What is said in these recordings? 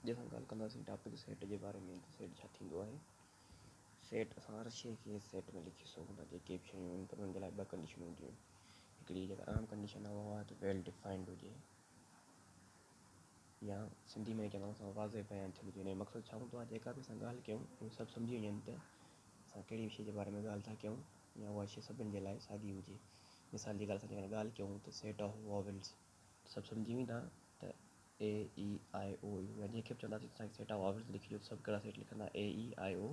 जैसा ॻाल्हि कंदासीं टॉपिक सेट जे बारे में त सेट छा थींदो आहे। सेट असां हर शइ खे सेट में लिखी सघूं था। जेके बि शयूं आहिनि पर हुननि जे लाइ ॿ कंडीशनूं हूंदियूं आहिनि। हिकिड़ी जेका आम कंडीशन आहे उहा आहे त वेल डिफाइंड हुजे, या सिंधी में चवंदा असां वाज़े बयान थियणु हुजे। हिन जो मक़सदु छा हूंदो आहे, जेका बि असां ॻाल्हि कयूं उहे सभु सम्झी वञनि त असां कहिड़ी शइ जे बारे में ॻाल्हि था कयूं, या उहा शइ सभिनि जे लाइ साॻी हुजे। मिसाल जी ॻाल्हि असां ॻाल्हि कयूं त सेट ऑफ वॉवल्स, सभु सम्झी वेंदा त ए ई आई ओ यू, या जंहिंखे बि चवंदासीं असांखे सेट ऑफ वॉवल्स लिखी ॾियो, सभु कहिड़ा सेट लिखंदा ए ई आई ओ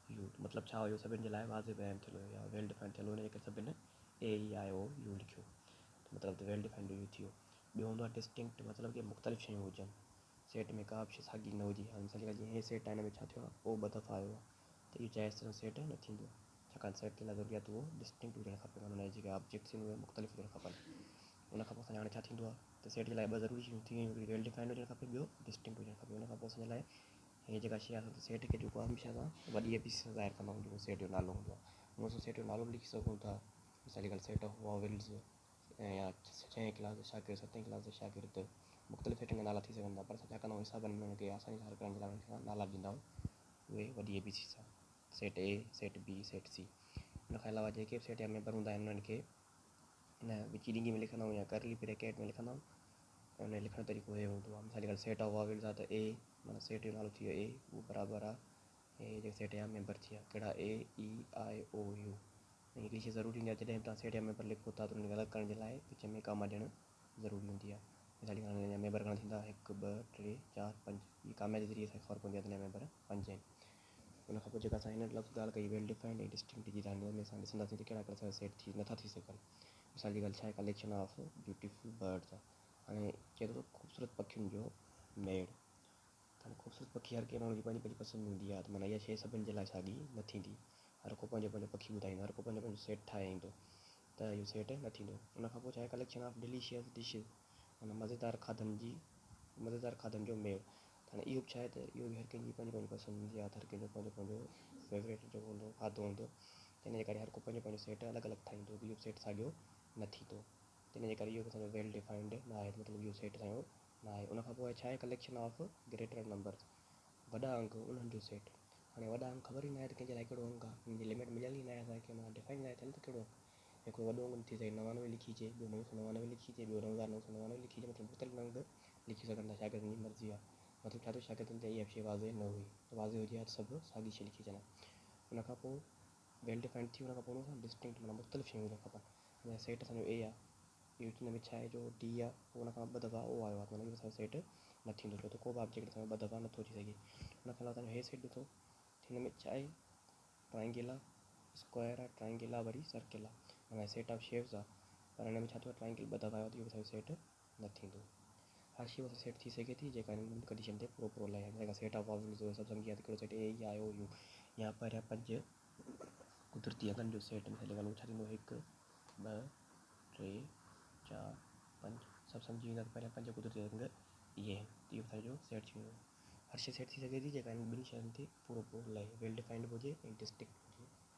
यू। मतिलबु छा हुयो, सभिनि जे लाइ वाज़े बयान थियलु हुयो या वेल डिफाइंड थियलु हुयो, हुनजे करे सभिनि ए ई आई ओ यू लिखियो। त मतिलबु त वेल डिफाइंड यू थियो। ॿियो हूंदो आहे डिस्टिंक्ट, मतिलबु कि मुख़्तलिफ़ शयूं हुजनि, सेट में का बि शइ साॻी न हुजे। हाणे मिसाल जीअं हे सेट आहे, हिन में छा थियो आहे, ओ ॿ दफ़ा आयो आहे, त इहो चएसि त सेट न थींदो, छाकाणि सेट जे लाइ ज़रूरी उहो डिस्टिंक्ट हुजणु खपे, माना हुनजा जेके ऑब्जेक्ट्स आहिनि उहे मुख़्तलिफ़ हुजणु खपनि। उन खां पोइ असांजे हाणे छा थींदो आहे त सेट जे लाइ ॿ ज़रूरी शयूं थी वियूं, हिकिड़ी वेल डिफाइंड हुजणु खपे, ॿियो डिस्टिंक्ट हुजणु खपे। उन खां पोइ असांजे लाइ हे जेका शइ आहे सेट खे जेको आहे हमेशह असां वॾी एपी सां ज़ाहिर कंदा आहियूं, जेको सेट जो नालो हूंदो आहे। हुन सां सेट जो नालो बि लिखी सघूं था। मिसाल जी ॻाल्हि सेट ऑफ वॉवल्स, या 6हीं क्लास जो शागिर्दु, 7हीं क्लास जो शागिर्दु, मुख़्तलिफ़ सेटनि जा नाला थी सघंदा। पर असां छा कंदा आहियूं, हिसाबनि में हुनखे आसानी सां हल करण जे लाइ हुनखे नाला ॾींदा आहियूं, उहे वॾी ए बी सी सां, set A, set B, set C. हुन खां अलावा जेके बि सेट जा मेंबर हूंदा आहिनि उन्हनि खे हिन विची ॾींगी में लिखंदा आहियूं या करली ब्रैकेट में लिखंदा आहियूं। ऐं हुन जो लिखण जो तरीक़ो हे हूंदो आहे। मिसाल जी ॻाल्हि सेट ऑफ वॉवल्स आहे त ए, माना सेट जो नालो थी वियो ए, उहो बराबरि आहे हे जेके सेट जा मेंबर थी विया, कहिड़ा ए ई आई ओ यू। ऐं हिकिड़ी शइ ज़रूरी हूंदी आहे, जॾहिं तव्हां सेट जा मेंबर लिखो था त हुनखे अलॻि करण जे लाइ विच में कामा ॾियणु ज़रूरी हूंदी आहे। मिसाल जी ॻाल्हि हिन जा मेंबर घणा थींदा, 1 2 3 4 5, हीअ कामे जे ज़रिए असांखे ख़बर पवंदी आहे त हिन जा मेंबर 5 आहिनि। उन खां पोइ जेका असां हिन लफ़्ज़ ॻाल्हि कई वेल डिफाइंड ऐं डिस्टिंक्ट जी, त में असां ॾिसंदासीं त कहिड़ा कहिड़ा सेट थी नथा थी सघनि। मिसाल जी ॻाल्हि छा आहे, कलेक्शन ऑफ ब्यूटीफुल बर्ड्स आहे। हाणे चए थो ख़ूबसूरत पखियुनि जो मेड़। हाणे ख़ूबसूरत पखी हर कंहिं माण्हू जी पंहिंजी पंहिंजी पसंदि हूंदी आहे, त माना इहा शइ सभिनि जे लाइ साॻी न थींदी। हर को पंहिंजो पंहिंजो पखी ॿुधाईंदो, हर को पंहिंजो पंहिंजो सेट ठाहे ईंदो, त इहो सेट न थींदो। उन खां पोइ छा आहे, कलेक्शन ऑफ डिलीशियस डिशिज़, माना मज़ेदार खाधनि जो मेड़। हाणे इहो बि छा आहे त इहो बि हर कंहिंजी पंहिंजी पंहिंजी पसंदि हूंदी आहे, हर कंहिंजो पंहिंजो पंहिंजो फेवरेट जेको हूंदो खाधो हूंदो, त हिन जे करे हर को पंहिंजो पंहिंजो सेट अलॻि अलॻि ठाहींदो, इहो सेट साॻियो न थींदो। त हिन जे करे इहो बि असांजो वेल डिफाइंड न आहे, मतिलबु इहो सेट असांजो न आहे। उन खां पोइ छा आहे, कलेक्शन ऑफ ग्रेटर नंबर्स, वॾा अंक उन्हनि जो सेट। हाणे वॾा अंक ख़बर ई न आहे त कंहिंजे लाइ कहिड़ो अंक आहे, हुनजी लिमिट मिलियल ई न आहे असांखे, माना डिफाइन न आहे थियल त कहिड़ो आहे। हिकिड़ो वॾो अंक थी सघे 99 लिखी अचे, ॿियो 999 लिखी अचे, ॿियो 9999 लिखी अचे, मतिलबु मुख़्तलिफ़ अंक लिखी सघनि था, शागिर्दनि जी मर्ज़ी आहे। मतिलबु छा थियो, शागिर्दनि ते इहा शइ वाज़े न हुई, त वाज़े हुजे हा त सभु साॻी शइ लिखी अचनि। उन खां पोइ वेल डिफाइंड थी, उन खां पोइ हुन डिस्टिंक्ट, माना मुख़्तलिफ़ शयूं हुजणु खपनि। या सेट असांजो ए आहे, इहो हिन में छा आहे जो डी आहे, पोइ हुन खां 2 दफ़ा ओ आयो आहे, त हुन जो असांजो सेट न थींदो, छो त को बि ऑब्जेक्ट असांजो 2 दफ़ा नथो अची सघे। हुन खां अलावा असांजो हे सेट ॾिठो, हिन में छा आहे, ट्राइंगल आहे, स्क्वायर आहे, ट्राइंगल आहे, वरी सर्किल आहे, माना सेट ऑफ शेप्स आहे। पर हिन में छा थियो आहे, ट्राइंगल 2 दफ़ा आयो, त इहो असांजो सेट न थींदो। हर शइ उहा सेट थी सघे थी जेका हिन कंडीशन ते पूरो लहे। जेका सेट ऑफ वॉवल्स जो सभु सम्झी विया त कहिड़ो सेट ए ई आई ओ यू, या पहिरियां 5 कुदरती अंगनि जो सेट। मिसाल जी ॻाल्हि छा थींदो, 1 2 3 4 5, सभु सम्झी वेंदा त पहिरियां 5 कुदरती अंग इहे आहिनि, त इहो असांजो सेट थी वेंदो। हर शइ सेट थी सघे थी जेका हिन 2 शयुनि ते पूरो लहे, वेल डिफाइंड हुजे ऐं डिस्टिंक्ट